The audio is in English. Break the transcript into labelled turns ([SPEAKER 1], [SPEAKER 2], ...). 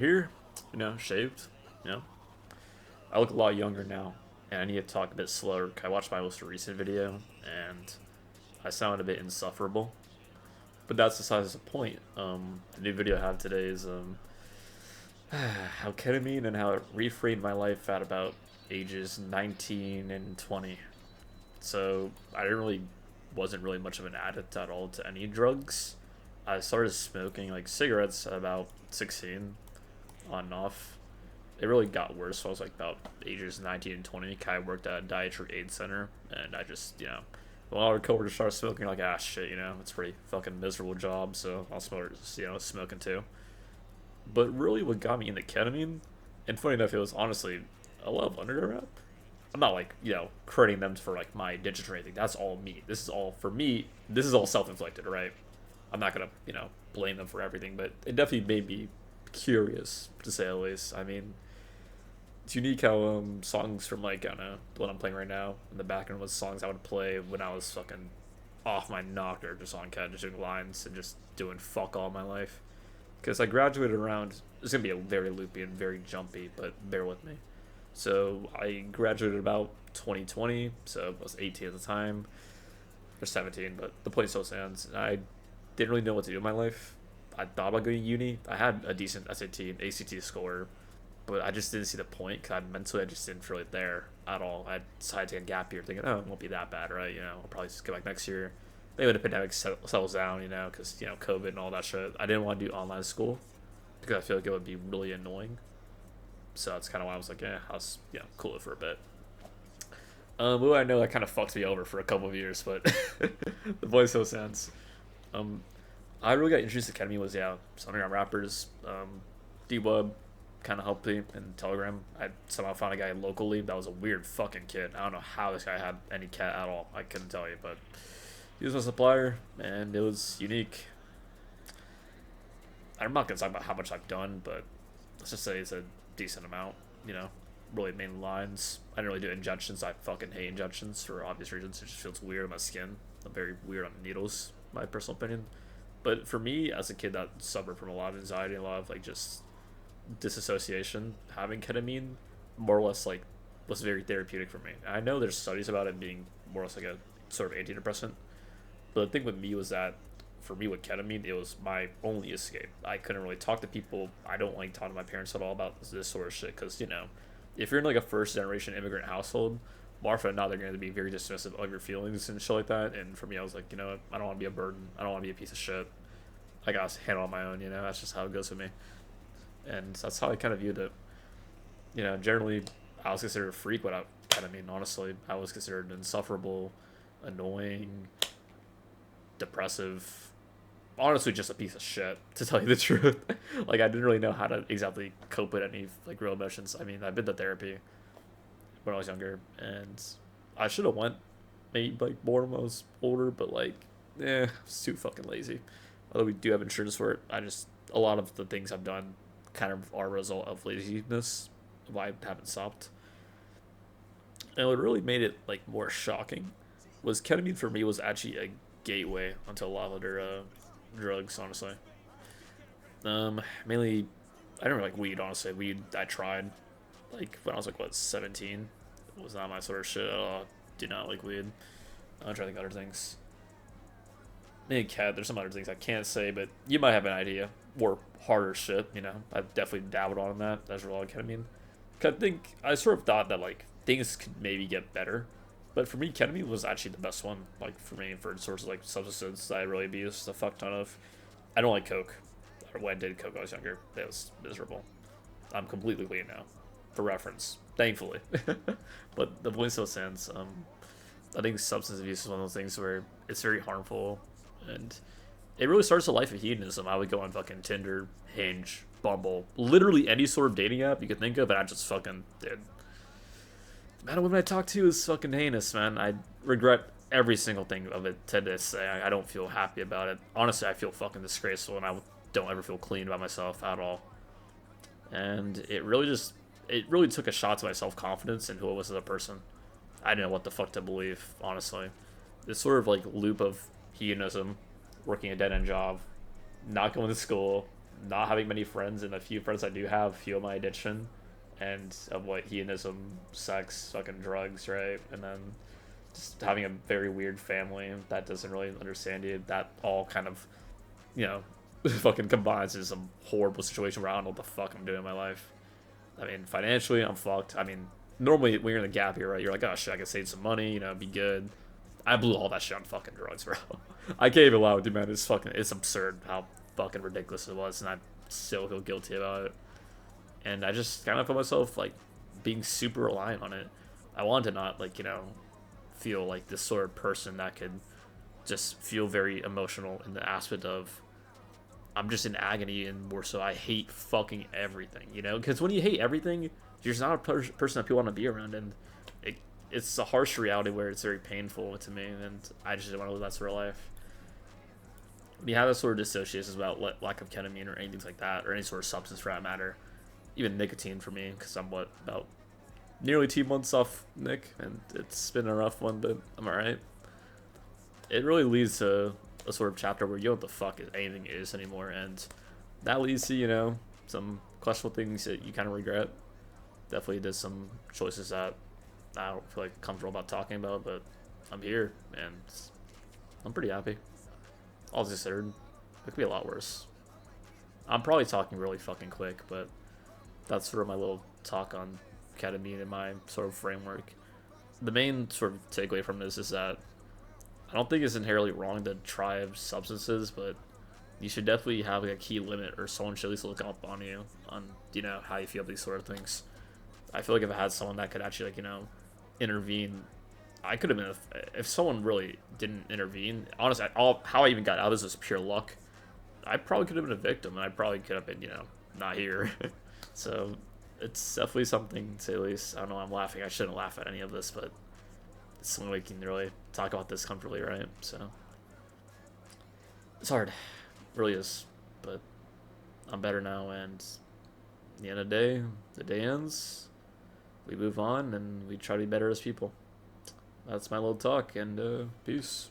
[SPEAKER 1] Here, shaved, you know. I look a lot younger now, and I need to talk a bit slower. I watched my most recent video, and I sound a bit insufferable. But that's besides the point. The new video I have today is how ketamine and how it reframed my life at about ages 19 and 20. So I didn't really, wasn't really much of an addict at all to any drugs. I started smoking like cigarettes at about 16, on and off. It really got worse when I was like about ages 19 and 20. I worked at a dietary aid center, and I just, when all our coworkers started smoking, like, ah, shit, it's a pretty fucking miserable job, so I'll start, smoking too. But really, what got me into ketamine, and funny enough, it was honestly a level under rep. I'm not like, crediting them for like my addiction or anything. That's all me. This is all for me. This is all self-inflicted, right? I'm not gonna, blame them for everything, but it definitely made me curious, to say the least. I mean, it's unique how songs from like, I don't know, the one I'm playing right now in the background was songs I would play when I was fucking off my knocker, just on cat, just doing lines and just doing fuck all my life. Because I graduated around, it's gonna be a very loopy and very jumpy, but bear with me. So I graduated about 2020, so I was 18 at the time, or 17, but the point still stands. I didn't really know what to do in my life. I thought about going to uni. I had a decent SAT and ACT score, but I just didn't see the point because I just didn't feel it there at all. I decided to take a gap year thinking, oh, it won't be that bad, right? I'll probably just go back next year. Maybe when the pandemic settles down, because, COVID and all that shit. I didn't want to do online school because I feel like it would be really annoying. So that's kind of why I was like, I'll, cool it for a bit. Well, I know that kind of fucked me over for a couple of years, but the voice still sounds. Um, I really got introduced to ketamine was some underground rappers, D-Wub kind of helped me in Telegram. I somehow found a guy locally that was a weird fucking kid. I don't know how this guy had any cat at all. I couldn't tell you, but he was my supplier, and it was unique. I'm not gonna talk about how much I've done, but let's just say it's a decent amount. You know, really main lines. I didn't really do injections. I fucking hate injections for obvious reasons. It just feels weird on my skin. I'm very weird on needles, my personal opinion. But for me, as a kid that suffered from a lot of anxiety, a lot of like just disassociation, having ketamine more or less like was very therapeutic for me. I know there's studies about it being more or less like a sort of antidepressant, but the thing with me was that for me with ketamine, it was my only escape. I couldn't really talk to people. I don't like talking to my parents at all about this sort of shit because if you're in like a first generation immigrant household, more often than not they're going to be very dismissive of your feelings and shit like that. And for me, I was like, I don't want to be a burden. I don't want to be a piece of shit. I got to handle it on my own. That's just how it goes with me. And that's how I kind of viewed it. Generally, I was considered a freak without ketamine. Honestly, I was considered insufferable, annoying, depressive. Honestly, just a piece of shit, to tell you the truth. Like, I didn't really know how to exactly cope with any like real emotions. I mean, I've been to therapy when I was younger, and I should have went maybe like more when I was older, but like, I was too fucking lazy. Although we do have insurance for it, I just a lot of the things I've done kind of are a result of laziness. Why I haven't stopped. And what really made it like more shocking was ketamine for me was actually a gateway onto a lot of other drugs. Honestly, mainly I don't really like weed. Honestly, weed I tried like when I was like 17. It was not my sort of shit at all. Do not like weed. I'm trying to think other things. Maybe cat. There's some other things I can't say, but you might have an idea. Or harder shit. I've definitely dabbled on that. That's real ketamine. I think I sort of thought that like things could maybe get better, but for me, ketamine was actually the best one. Like for me, for sorts of like substances that I really abused a fuck ton of. I don't like coke. When I did coke, when I was younger. It was miserable. I'm completely clean now, for reference. Thankfully, but the point still stands. I think substance abuse is one of those things where it's very harmful, and it really starts a life of hedonism. I would go on fucking Tinder, Hinge, Bumble, literally any sort of dating app you could think of, and I just fucking did. The amount of women I talk to is fucking heinous, man. I regret every single thing of it to this day. I don't feel happy about it. Honestly, I feel fucking disgraceful, and I don't ever feel clean about myself at all. And it really took a shot to my self confidence and who I was as a person. I didn't know what the fuck to believe, honestly. This sort of like loop of hedonism, working a dead end job, not going to school, not having many friends, and the few friends I do have feel my addiction, and of what hedonism, sex, fucking drugs, right? And then just having a very weird family that doesn't really understand you. That all kind of, you know, fucking combines in some horrible situation where I don't know what the fuck I'm doing in my life. I mean, financially, I'm fucked. I mean, normally when you're in the gap year, right, you're like, oh shit, I can save some money, you know, be good. I blew all that shit on fucking drugs, bro. I can't even lie with you, man. It's absurd how fucking ridiculous it was, and I still feel guilty about it. And I just kind of feel myself like being super reliant on it. I want to not like, you know, feel like this sort of person that could just feel very emotional in the aspect of I'm just in agony, and more so I hate fucking everything, you know? Because when you hate everything, you're just not a person that people want to be around, and it, it's a harsh reality where it's very painful to me, and I just don't want to live that sort of life. When you have this sort of dissociations about lack of ketamine or anything like that, or any sort of substance for that matter, even nicotine for me, because I'm about nearly 2 months off Nick, and it's been a rough one, but I'm alright. It really leads to a sort of chapter where you know what the fuck anything is anymore, and that leads to, you know, some questionable things that you kind of regret. Definitely did some choices that I don't feel like comfortable about talking about, but I'm here, and I'm pretty happy. All considered, it could be a lot worse. I'm probably talking really fucking quick, but that's sort of my little talk on ketamine and my sort of framework. The main sort of takeaway from this is that I don't think it's inherently wrong to try substances, but you should definitely have like a key limit, or someone should at least look up on you on, you know, how you feel these sort of things. I feel like if I had someone that could actually, like, you know, intervene, I could have been if someone really didn't intervene. Honestly, how I even got out of this was pure luck. I probably could have been a victim, and I probably could have been, you know, not here. So it's definitely something to say the least. I don't know. I'm laughing. I shouldn't laugh at any of this, but it's something we can really talk about this comfortably, right? So it's hard, it really is. But I'm better now, and at the end of the day ends. We move on, and we try to be better as people. That's my little talk, and peace.